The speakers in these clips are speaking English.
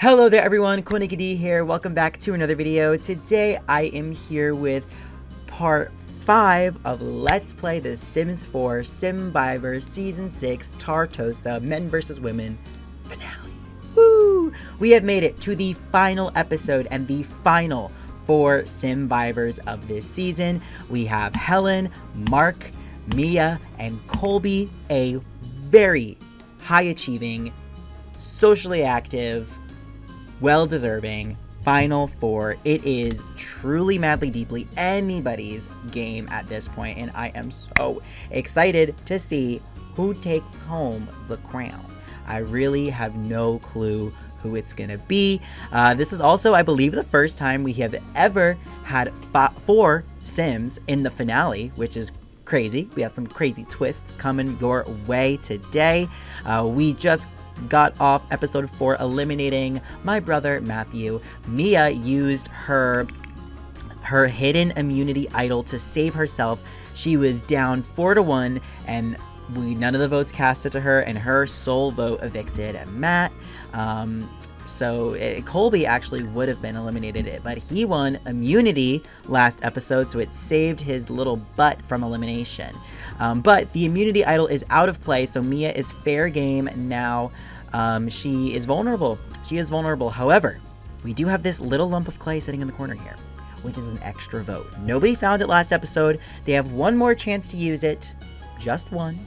Hello there everyone, Coolnickyd here. Welcome back to another video. Today I am here with part 5 of Let's Play The Sims 4 Simvivor Season 6 Tartosa Men vs. Women finale. Woo! We have made it to the final episode and the final 4 Simvivors of this season. We have Helen, Mark, Mia, and Colby, a very high-achieving, socially active, well-deserving Final 4. It is truly, madly, deeply anybody's game at this point, and I am so excited to see who takes home the crown. I really have no clue who it's gonna be. This is also, I believe, the first time we have ever had 4 Sims in the finale, which is crazy. We have some crazy twists coming your way today. We just got off episode 4 eliminating my brother Matthew. Mia used her hidden immunity idol to save herself. She was down 4-1 and none of the votes casted to her, and her sole vote evicted Matt. Colby actually would have been eliminated, but he won immunity last episode, so it saved his little butt from elimination. But the immunity idol is out of play, so Mia is fair game now. She is vulnerable. However, we do have this little lump of clay sitting in the corner here, which is an extra vote. Nobody found it last episode. They have one more chance to use it, just one,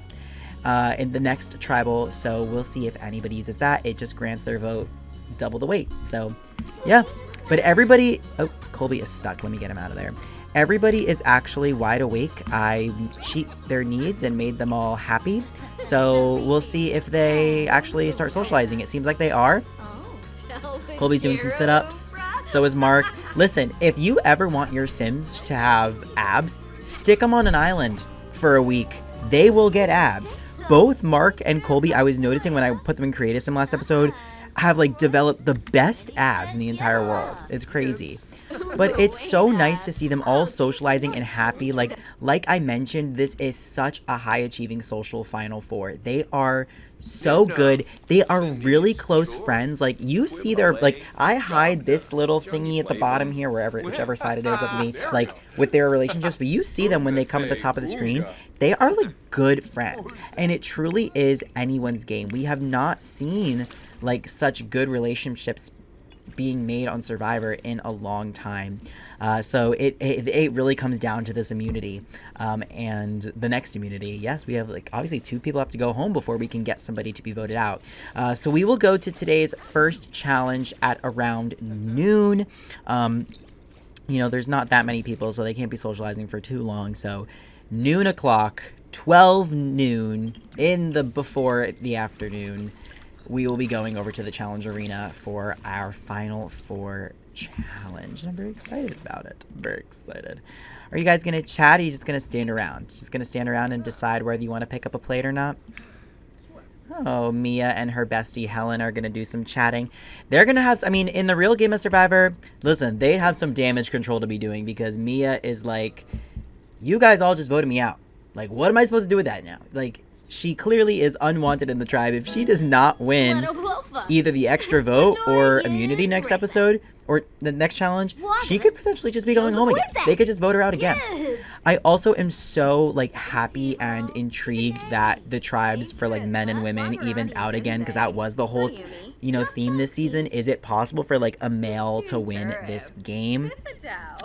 in the next tribal, so we'll see if anybody uses that. It just grants their vote double the weight. So yeah, but everybody, oh, Colby is stuck. Let me get him out of there. Everybody is actually wide awake. I cheat their needs and made them all happy, so we'll see if they actually start socializing. It seems like they are. Colby's doing some sit-ups, so is Mark. Listen, if you ever want your Sims to have abs, stick them on an island for a week. They will get abs. Both Mark and Colby, I was noticing when I put them in Creative Sim last episode, have like developed the best abs in the entire world. It's crazy. But it's so nice to see them all socializing and happy. Like I mentioned, this is such a high-achieving social Final 4. They are so good. They are really close friends. Like, you see their, like, I hide this little thingy at the bottom here, whichever side it is of me, like, with their relationships. But you see them when they come at the top of the screen. They are, like, good friends. And it truly is anyone's game. We have not seen, like, such good relationships being made on Survivor in a long time. So it really comes down to this immunity and the next immunity. Yes, we have, like, obviously 2 people have to go home before we can get somebody to be voted out. So we will go to today's first challenge at around noon. You know, there's not that many people, so they can't be socializing for too long. So noon o'clock, 12 noon before the afternoon, we will be going over to the challenge arena for our Final 4 challenge. And I'm very excited about it. Very excited. Are you guys going to chat, or are you just going to stand around? Just going to stand around and decide whether you want to pick up a plate or not? Oh, Mia and her bestie Helen are going to do some chatting. They're going to have, I mean, in the real game of Survivor, listen, they have some damage control to be doing, because Mia is like, you guys all just voted me out. Like, what am I supposed to do with that now? Like, she clearly is unwanted in the tribe. If she does not win either the extra vote or immunity next episode, or the next challenge, she could potentially just be going home again. They could just vote her out again. I also am so, like, happy and intrigued that the tribes for, like, men and women evened out again, because that was the whole, you know, theme this season. Is it possible for, like, a male to win this game?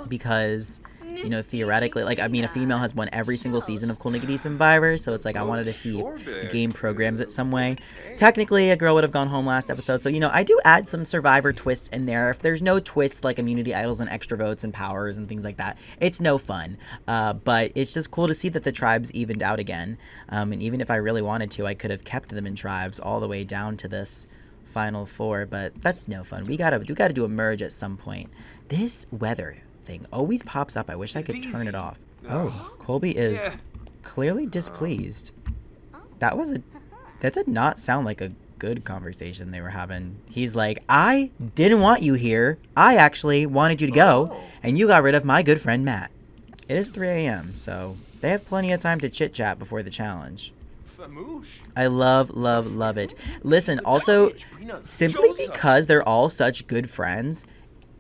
Because, you know, theoretically, like, I mean, a female has won every single season of Coolnickyd Simvivor, so it's like, I wanted to see if the game programs it some way. Technically, a girl would have gone home last episode, so, you know, I do add some Survivor twists in there. If there's no twists like immunity idols and extra votes and powers and things like that, it's no fun. But it's just cool to see that the tribes evened out again. And even if I really wanted to, I could have kept them in tribes all the way down to this Final 4, but that's no fun. We gotta do a merge at some point. This weather thing always pops up. I wish I could turn it off. Oh, Colby is clearly displeased. That did not sound like a good conversation they were having. He's like, I didn't want you here. I actually wanted you to go, and you got rid of my good friend Matt. It is 3 a.m., so they have plenty of time to chit-chat before the challenge. I love it. Listen, also, simply because they're all such good friends,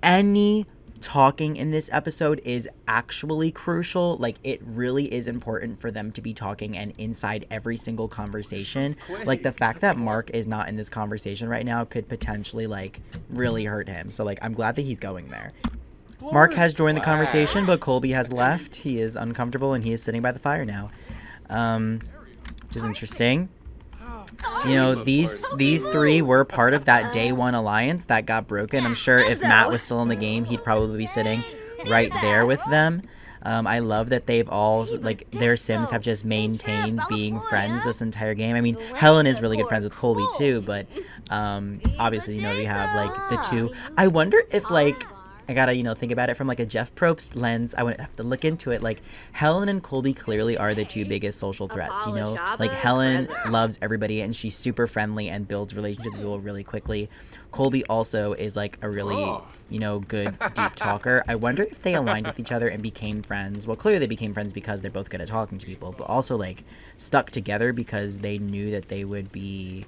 any talking in this episode is actually crucial. Like, it really is important for them to be talking and inside every single conversation. Like, the fact that Mark is not in this conversation right now could potentially, like, really hurt him. So, like, I'm glad that he's going there. Mark has joined the conversation, but Colby has left. He is uncomfortable, and he is sitting by the fire now. Which is interesting. You know, these three were part of that day one alliance that got broken. I'm sure if Matt was still in the game, he'd probably be sitting right there with them. I love that they've all, like, their Sims have just maintained being friends this entire game. I mean, Helen is really good friends with Colby too, but obviously, you know, we have, like, the two. I wonder if, like, I gotta, you know, think about it from, like, a Jeff Probst lens. I would have to look into it. Like, Helen and Colby clearly are the two biggest social threats, you know? Like, Helen loves everybody, and she's super friendly and builds relationships with people really quickly. Colby also is, like, a really, you know, good, deep talker. I wonder if they aligned with each other and became friends. Well, clearly they became friends because they're both good at talking to people, but also, like, stuck together because they knew that they would be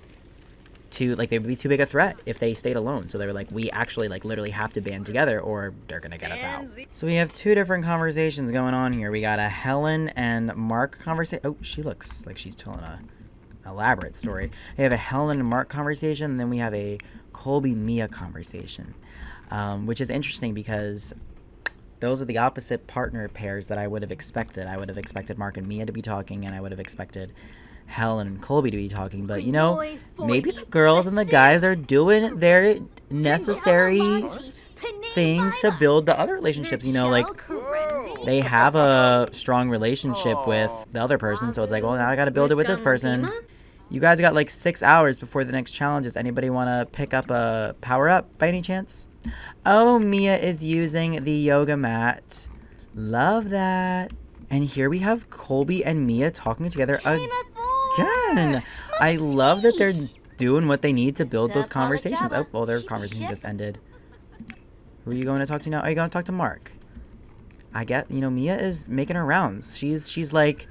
too big a threat if they stayed alone. So they were like, we actually, like, literally have to band together or they're gonna get us out. So we have two different conversations going on here. We got a Helen and Mark conversation. Oh, she looks like she's telling a elaborate story. We have a Helen and Mark conversation, and then we have a Colby Mia conversation, which is interesting because those are the opposite partner pairs that I would have expected. I would have expected Mark and Mia to be talking, and I would have expected Helen and Colby to be talking, but, you know, maybe the girls and the guys are doing their necessary things to build the other relationships, you know, like, they have a strong relationship with the other person, so it's like, well, now I gotta build it with this person. You guys got, like, 6 hours before the next challenge. Does anybody want to pick up a power-up by any chance? Oh, Mia is using the yoga mat. Love that. And here we have Colby and Mia talking together again. I love that they're doing what they need to build those conversations. Oh, well, their conversation just ended. Who are you going to talk to now? Are you going to talk to Mark? I get, you know, Mia is making her rounds. She's like,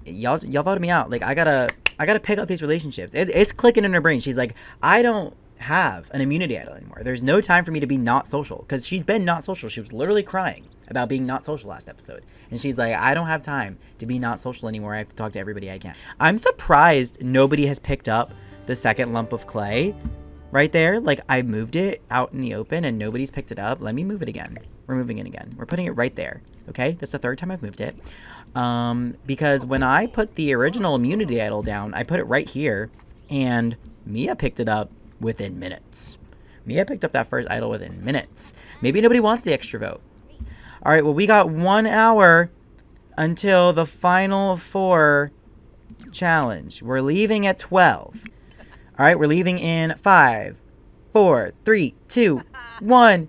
y'all voted me out. Like, I gotta pick up these relationships. It's clicking in her brain. She's like, I don't have an immunity idol anymore. There's no time for me to be not social, because she's been not social. She was literally crying about being not social last episode, and she's like, I don't have time to be not social anymore. I have to talk to everybody I can. I'm surprised nobody has picked up the second lump of clay right there. Like, I moved it out in the open and nobody's picked it up. Let me move it again. We're moving it again. We're putting it right there. Okay, that's the third time I've moved it. Because when I put the original immunity idol down, I put it right here, and Mia picked it up within minutes. Mia picked up that first idol within minutes. Maybe nobody wants the extra vote. All right, well, we got 1 hour until the final 4 challenge. We're leaving at 12. All right, we're leaving in 5, 4, 3, 2, 1.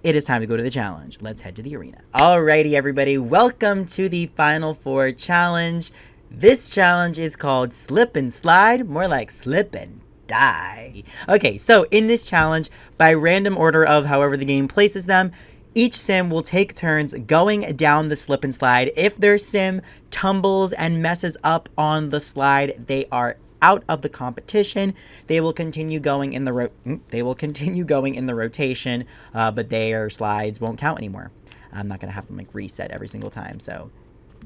It is time to go to the challenge. Let's head to the arena. Alrighty, everybody. Welcome to the Final 4 challenge. This challenge is called Slip and Slide, more like Slip and Die. Okay, so in this challenge, by random order of however the game places them, each sim will take turns going down the slip and slide. If their sim tumbles and messes up on the slide, they are out of the competition. They will continue going in the rotation, but their slides won't count anymore. I'm not gonna have them, like, reset every single time. So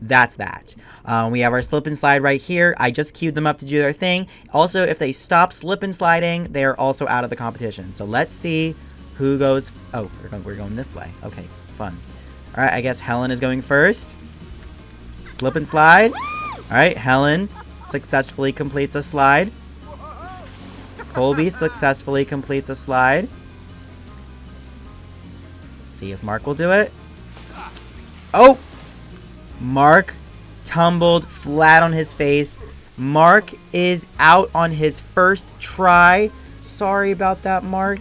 that's that. We have our slip and slide right here. I just queued them up to do their thing. Also, if they stop slip and sliding, they are also out of the competition. So let's see who goes. Oh, we're going this way. Okay, fun. All right, I guess Helen is going first. Slip and slide. All right, Helen successfully completes a slide. Colby successfully completes a slide. Let's see if Mark will do it. Oh! Mark tumbled flat on his face. Mark is out on his first try. Sorry about that, Mark.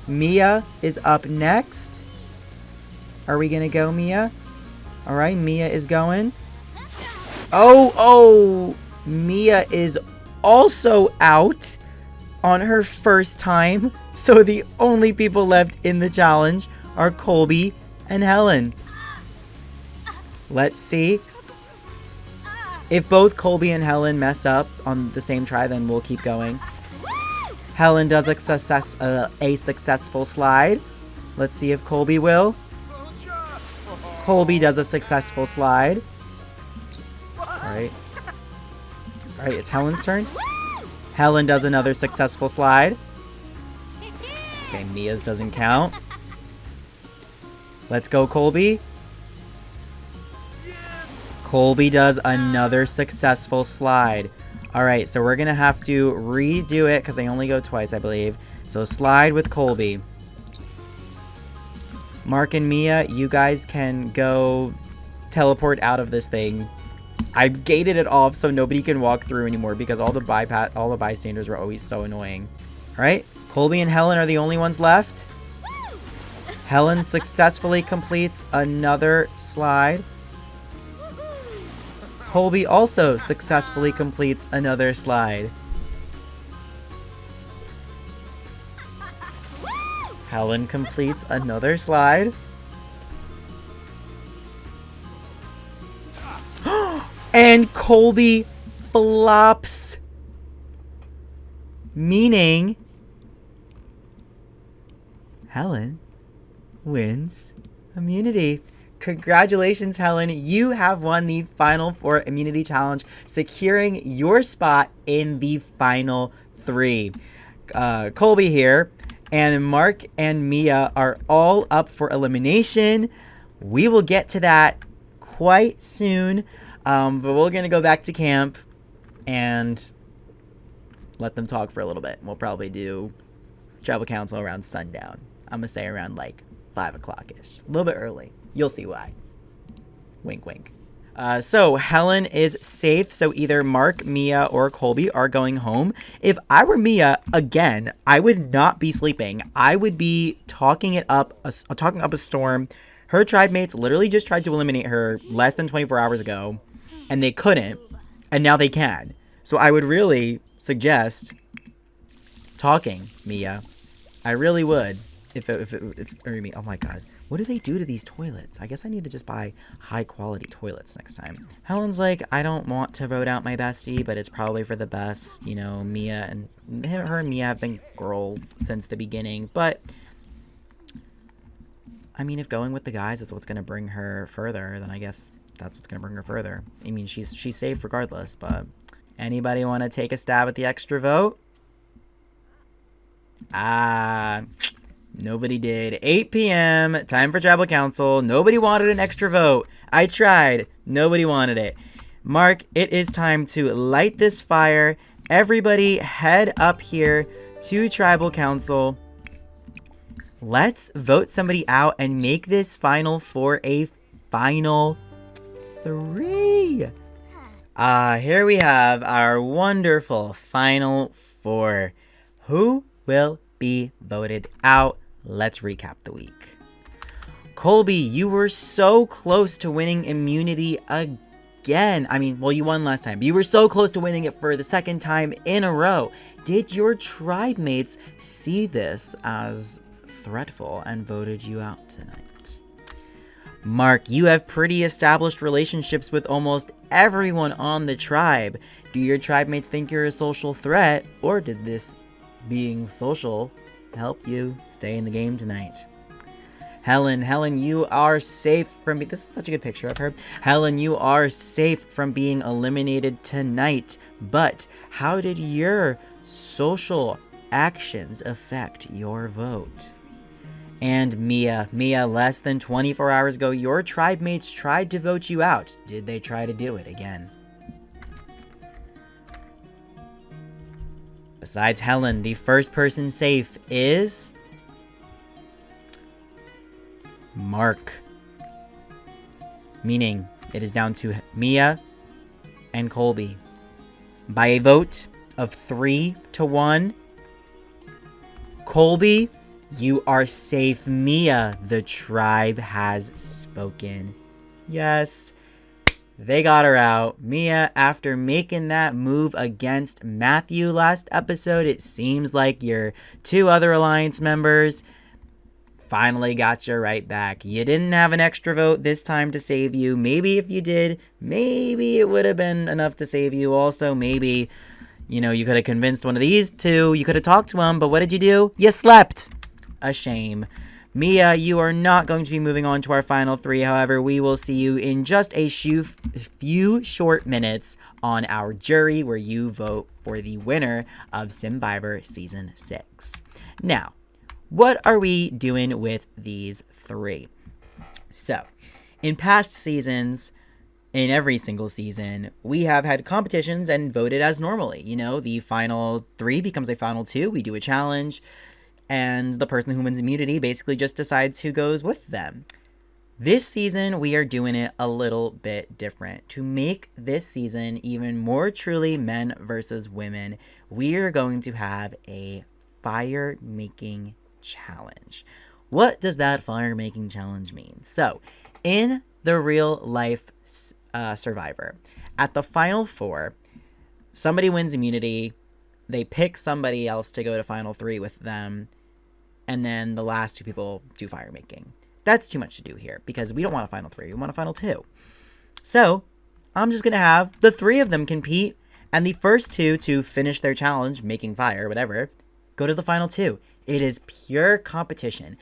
Mia is up next. Are we gonna go, Mia? All right, Mia is going. Oh! Mia is also out on her first time. So the only people left in the challenge are Colby and Helen. Let's see. If both Colby and Helen mess up on the same try, then we'll keep going. Helen does a successful slide. Let's see if Colby will. Colby does a successful slide. Alright. Alright, it's Helen's turn. Helen does another successful slide. Okay, Mia's doesn't count. Let's go, Colby. Colby does another successful slide. Alright, so we're going to have to redo it because they only go twice, I believe. So slide with Colby. Mark and Mia, you guys can go teleport out of this thing. I gated it off so nobody can walk through anymore because all the bystanders were always so annoying. Alright, Colby and Helen are the only ones left. Helen successfully completes another slide. Colby also successfully completes another slide. Helen completes another slide. And Colby flops. Meaning Helen wins immunity. Congratulations, Helen. You have won the Final 4 immunity challenge, securing your spot in the final 3. Colby here, and Mark and Mia are all up for elimination. We will get to that quite soon, but we're going to go back to camp and let them talk for a little bit. We'll probably do tribal council around sundown. I'm going to say around like 5 o'clock-ish. A little bit early. You'll see why. Wink, wink. So Helen is safe. So either Mark, Mia, or Colby are going home. If I were Mia, again, I would not be sleeping. I would be talking up a storm. Her tribe mates literally just tried to eliminate her less than 24 hours ago, and they couldn't, and now they can. So I would really suggest talking, Mia. I really would. Oh my god. What do they do to these toilets? I guess I need to just buy high-quality toilets next time. Helen's like, I don't want to vote out my bestie, but it's probably for the best. You know, Mia and her and Mia have been girls since the beginning. But, I mean, if going with the guys is what's going to bring her further, then I guess that's what's going to bring her further. I mean, she's safe regardless, but anybody want to take a stab at the extra vote? Nobody did. 8 p.m. Time for tribal council. Nobody wanted an extra vote. I tried. Nobody wanted it. Mark, it is time to light this fire. Everybody head up here to tribal council. Let's vote somebody out and make this final 4 a final 3. Here we have our wonderful final 4. Who will be voted out? Let's recap the week. Colby, you were so close to winning immunity again. I mean, well, you won last time, but you were so close to winning it for the second time in a row. Did your tribe mates see this as threatful and voted you out tonight? Mark, you have pretty established relationships with almost everyone on the tribe. Do your tribe mates think you're a social threat, or did this being social help you stay in the game tonight? Helen, you are safe from... This is such a good picture of her. Helen, you are safe from being eliminated tonight. But how did your social actions affect your vote? And Mia, less than 24 hours ago, your tribe mates tried to vote you out. Did they try to do it again? Besides Helen, the first person safe is Mark. Meaning it is down to Mia and Colby. By a vote of 3-1, Colby, you are safe. Mia, the tribe has spoken. Yes. They got her out. Mia, after making that move against Matthew last episode, it seems like your 2 other Alliance members finally got you right back. You didn't have an extra vote this time to save you. Maybe if you did, maybe it would have been enough to save you. Also, maybe, you know, you could have convinced one of these two. You could have talked to him, but what did you do? You slept. A shame. Mia, you are not going to be moving on to our final three. However, we will see you in just a few short minutes on our jury where you vote for the winner of Simvivor Season 6. Now, what are we doing with these three? So, in past seasons, in every single season, we have had competitions and voted as normally. You know, the final three becomes a final two. We do a challenge, and the person who wins immunity basically just decides who goes with them. This season, we are doing it a little bit different. To make this season even more truly men versus women, we are going to have a fire making challenge. What does that fire making challenge mean? So, in the real life Survivor, at the final four, somebody wins immunity, they pick somebody else to go to final three with them, and then the last two people do fire making. That's too much to do here because we don't want a final three, we want a final two. So, I'm just gonna have the three of them compete, and the first two to finish their challenge, making fire, whatever, go to the final two. It is pure competition.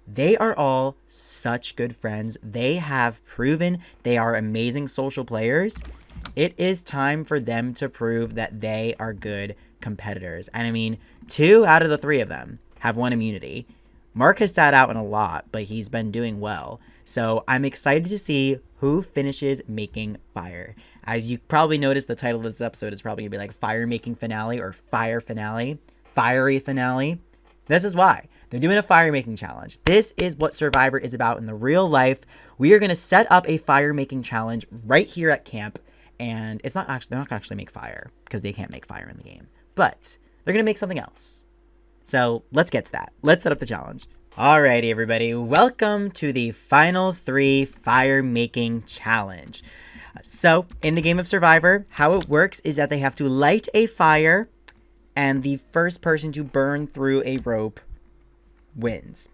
They are all such good friends. They have proven they are amazing social players. It is time for them to prove that they are good competitors. And I mean, 2 out of the 3 of them have won immunity. Mark has sat out in a lot, but he's been doing well. So I'm excited to see who finishes making fire. As you probably noticed, the title of this episode is probably going to be like Fire Making Finale or Fire Finale. Fiery Finale. This is why. They're doing a fire making challenge. This is what Survivor is about in the real life. We are going to set up a fire making challenge right here at camp. And it's not actually, they're not going to actually make fire because they can't make fire in the game. But they're going to make something else. So let's get to that. Let's set up the challenge. Alrighty, everybody. Welcome to the Final 3 Fire Making Challenge. So in the game of Survivor, how it works is that they have to light a fire, and the first person to burn through a rope wins.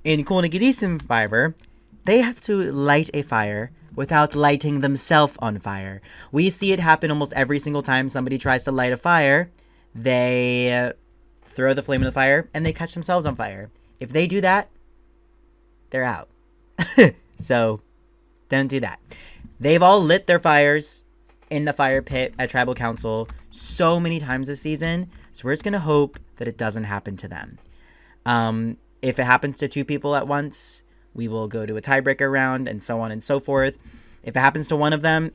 In Coolnickyd Simvivor, they have to light a fire without lighting themselves on fire. We see it happen almost every single time somebody tries to light a fire. They throw the flame in the fire, and they catch themselves on fire. If they do that, they're out. So, don't do that. They've all lit their fires in the fire pit at Tribal Council so many times this season, so we're just going to hope that it doesn't happen to them. If it happens to 2 people at once, we will go to a tiebreaker round, and so on and so forth. If it happens to one of them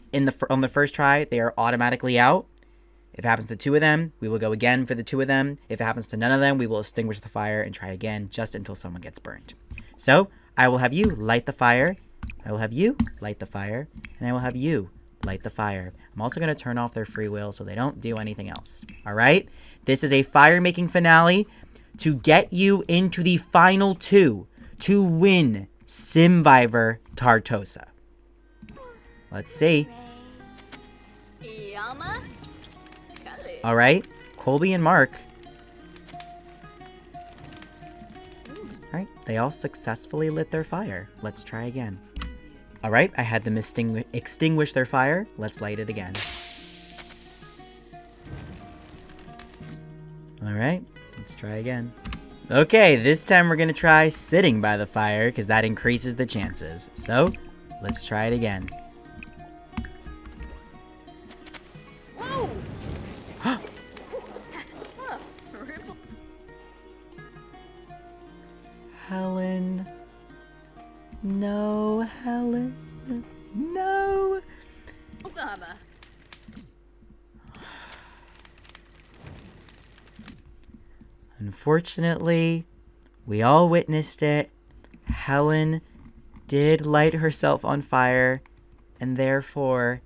on the first try, they are automatically out. If it happens to 2 of them, we will go again for the 2 of them. If it happens to none of them, we will extinguish the fire and try again just until someone gets burned. So, I will have you light the fire. I will have you light the fire. And I will have you light the fire. I'm also going to turn off their free will so they don't do anything else. Alright? This is a fire-making finale to get you into the final 2 to win Simvivor Tartosa. Let's see. Alright, Colby and Mark. Alright, they all successfully lit their fire. Let's try again. Alright, I had them extinguish their fire. Let's light it again. Alright, let's try again. Okay, this time we're going to try sitting by the fire because that increases the chances. So, let's try it again. Helen. No, Helen. No. Unfortunately, we all witnessed it. Helen did light herself on fire and therefore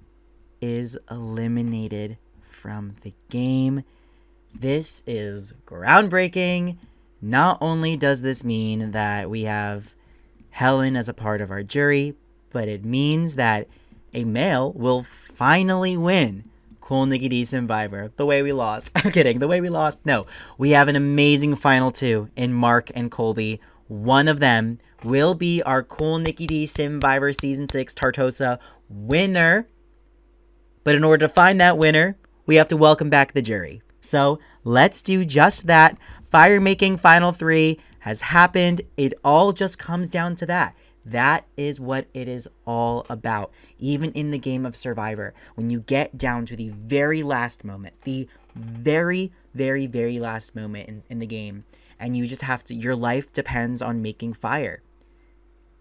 is eliminated from the game. This is groundbreaking. Not only does this mean that we have Helen as a part of our jury, but it means that a male will finally win Coolnickyd Simvivor the way we lost. I'm kidding, the way we lost. No, we have an amazing final 2 in Mark and Colby. one of them will be our Coolnickyd Simvivor Season 6 Tartosa winner. But in order to find that winner, we have to welcome back the jury. So let's do just that. Fire making final 3 has happened. It all just comes down to that. That is what it is all about. Even in the game of Survivor, when you get down to the very last moment, the very, very, very last moment in the game, and you just have to, your life depends on making fire.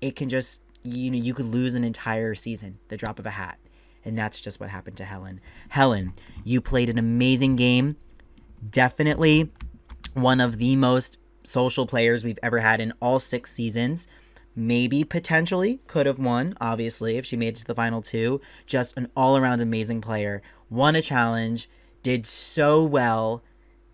It can just, you could lose an entire season, the drop of a hat. And that's just what happened to Helen. Helen, you played an amazing game. Definitely one of the most social players we've ever had in all 6 seasons. Maybe potentially could have won, obviously, if she made it to the final 2. Just an all-around amazing player. Won a challenge. Did so well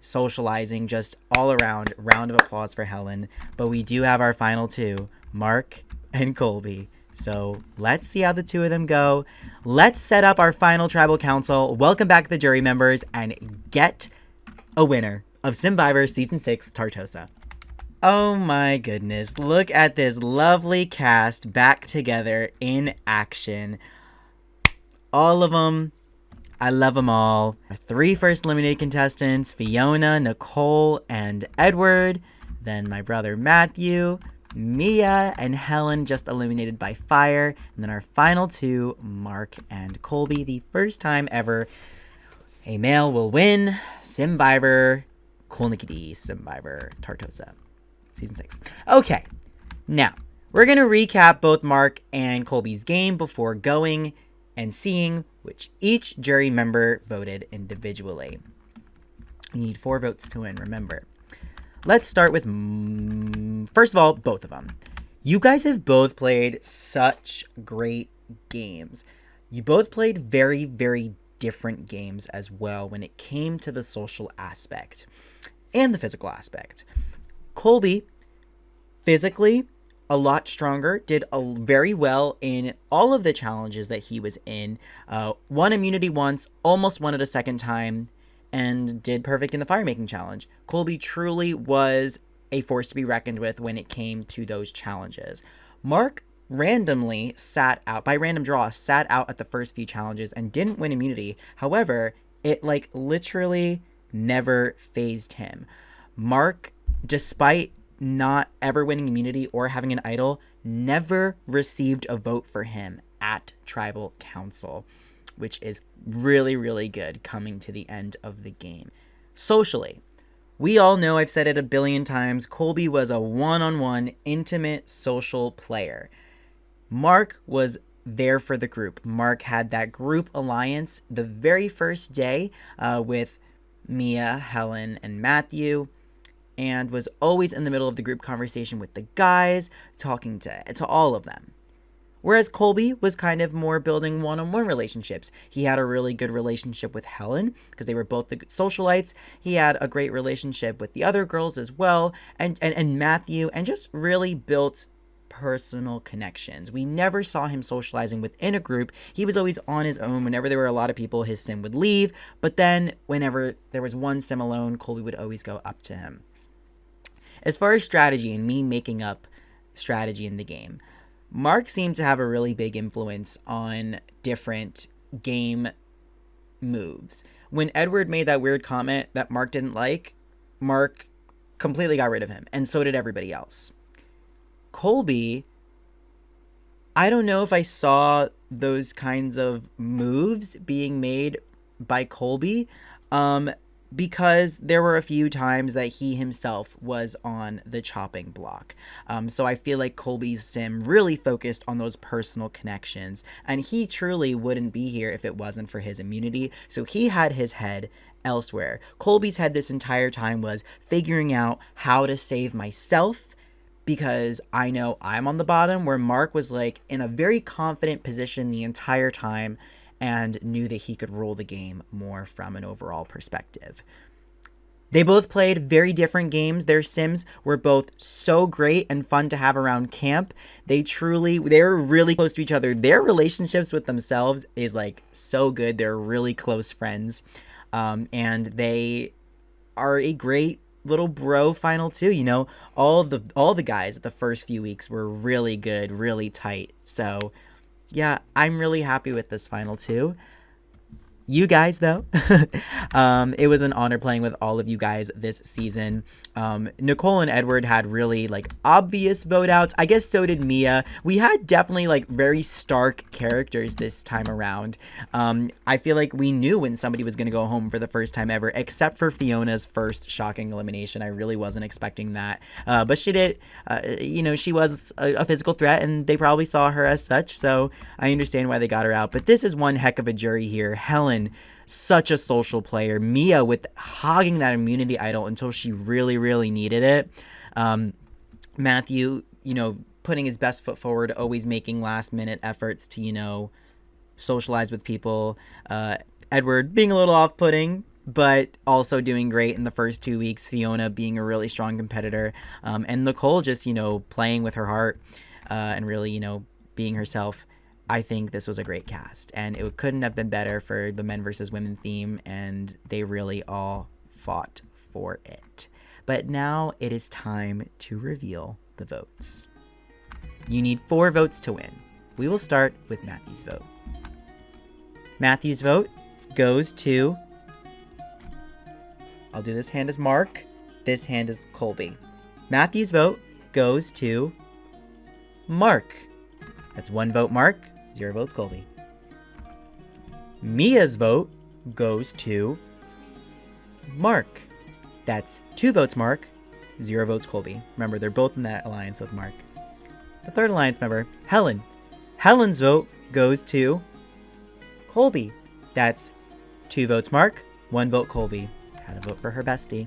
socializing. Just all around. Round of applause for Helen. But we do have our final 2, Mark and Colby. So let's see how the 2 of them go. Let's set up our final tribal council. Welcome back the jury members and get a winner of Simvivor Season 6 Tartosa. Oh my goodness. Look at this lovely cast back together in action. All of them. I love them all. Our 3 first eliminated contestants, Fiona, Nicole, and Edward. Then my brother Matthew, Mia, and Helen just eliminated by fire. And then our final 2, Mark and Colby. The first time ever a male will win Simvivor Coolnickyd Simvivor Tartosa Season 6. Okay, now we're going to recap both Mark and Colby's game before going and seeing which each jury member voted individually. You need 4 votes to win, remember. Let's start with, first of all, both of them. You guys have both played such great games. You both played very, very different games as well when it came to the social aspect and the physical aspect. Colby, physically, a lot stronger, did very well in all of the challenges that he was in. Won immunity once, almost won it a second time, and did perfect in the fire making challenge. Colby truly was a force to be reckoned with when it came to those challenges. Mark randomly sat out, by random draw, sat out at the first few challenges and didn't win immunity. However, it literally never fazed him. Mark, despite not ever winning immunity or having an idol, never received a vote for him at Tribal Council, which is really, really good coming to the end of the game. Socially, we all know, I've said it a billion times, Colby was a one-on-one, intimate, social player. Mark was there for the group. Mark had that group alliance the very first day with Mia, Helen, and Matthew, and was always in the middle of the group conversation with the guys, talking to all of them. Whereas Colby was kind of more building one-on-one relationships. He had a really good relationship with Helen, because they were both the socialites. He had a great relationship with the other girls as well, and Matthew, and just really built personal connections. We never saw him socializing within a group. He was always on his own. Whenever there were a lot of people, his sim would leave. But then whenever there was one sim alone, Colby would always go up to him. As far as strategy and me making up strategy in the game, Mark seemed to have a really big influence on different game moves. When Edward made that weird comment that Mark didn't like, Mark completely got rid of him, and so did everybody else. Colby, I don't know if I saw those kinds of moves being made by Colby, because there were a few times that he himself was on the chopping block. So I feel like Colby's sim really focused on those personal connections, and he truly wouldn't be here if it wasn't for his immunity. So he had his head elsewhere. Colby's head this entire time was figuring out how to save myself, because I know I'm on the bottom, where Mark was in a very confident position the entire time and knew that he could rule the game more from an overall perspective. They both played very different games. Their sims were both so great and fun to have around camp. They're really close to each other. Their relationships with themselves is so good. They're really close friends. And they are a great little bro final too. You know, all the guys at the first few weeks were really good, really tight. So yeah, I'm really happy with this final two. You guys, though, it was an honor playing with all of you guys this season. Nicole and Edward had really like obvious vote outs. I guess so did Mia. We had definitely like very stark characters this time around. I feel like we knew when somebody was going to go home for the first time ever, except for Fiona's first shocking elimination. I really wasn't expecting that. But she did, you know, she was a physical threat and they probably saw her as such. So I understand why they got her out. But this is one heck of a jury here. Helen, such a social player. Mia with hogging that immunity idol until she really, really needed it. Matthew, you know, putting his best foot forward, always making last minute efforts to, you know, socialize with people. Edward being a little off-putting, but also doing great in the first 2 weeks. Fiona being a really strong competitor. And Nicole just, you know, playing with her heart and really, you know, being herself. I think this was a great cast, and it couldn't have been better for the men versus women theme, and they really all fought for it. But now it is time to reveal the votes. You need 4 votes to win. We will start with Matthew's vote. Matthew's vote goes to... I'll do this hand as Mark. This hand is Colby. Matthew's vote goes to Mark. That's 1 vote Mark, 0 votes Colby. Mia's vote goes to Mark. That's 2 votes Mark, 0 votes Colby. Remember, they're both in that alliance with Mark. The third alliance member, Helen. Helen's vote goes to Colby. That's 2 votes Mark, 1 vote Colby. Had to vote for her bestie.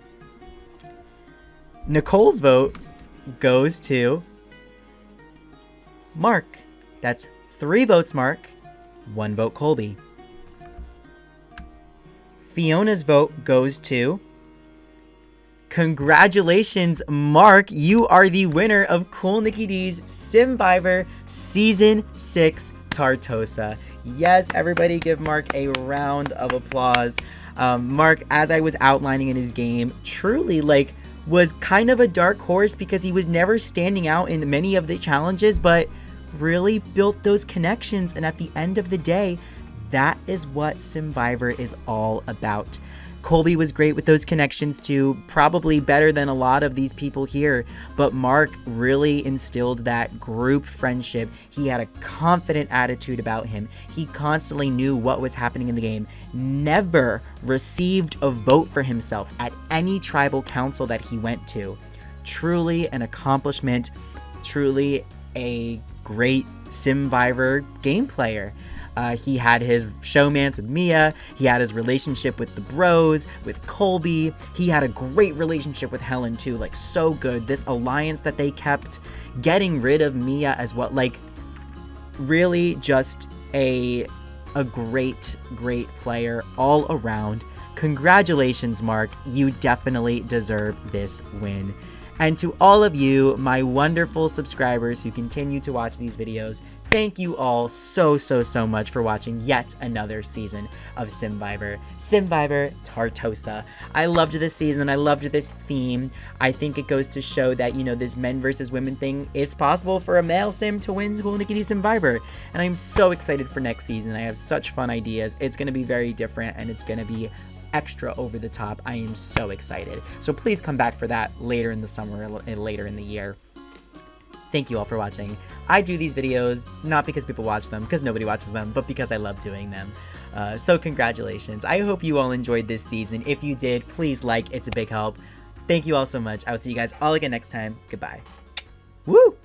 Nicole's vote goes to Mark. That's 3 votes Mark, 1 vote Colby. Fiona's vote goes to... Congratulations, Mark! You are the winner of Coolnickyd's Simvivor Season 6 Tartosa. Yes, everybody give Mark a round of applause. Mark, as I was outlining in his game, truly, like, was kind of a dark horse because he was never standing out in many of the challenges, but really built those connections, and at the end of the day, that is what Simvivor is all about. Colby was great with those connections too, probably better than a lot of these people here, but Mark really instilled that group friendship. He had a confident attitude about him. He constantly knew what was happening in the game, never received a vote for himself at any tribal council that he went to. Truly an accomplishment, truly a great Simvivor game player. He had his showmance with Mia. He had his relationship with the bros, with Colby. He had a great relationship with Helen too, like so good. This alliance that they kept, getting rid of Mia as well, like really just a great player all around. Congratulations, Mark. You definitely deserve this win. And to all of you, my wonderful subscribers who continue to watch these videos, thank you all so much for watching yet another season of Simvivor Tartosa. I loved this season. I loved this theme. I think it goes to show that, you know, this men versus women thing, it's possible for a male sim to win Coolnickyd Simvivor. And I'm so excited for next season. I have such fun ideas. It's going to be very different, and it's going to be extra over the top. I am so excited. So please come back for that later in the summer and later in the year. Thank you all for watching. I do these videos not because people watch them, because nobody watches them, but because I love doing them. So congratulations. I hope you all enjoyed this season. If you did, please like. It's a big help. Thank you all so much. I will see you guys all again next time. Goodbye. Woo!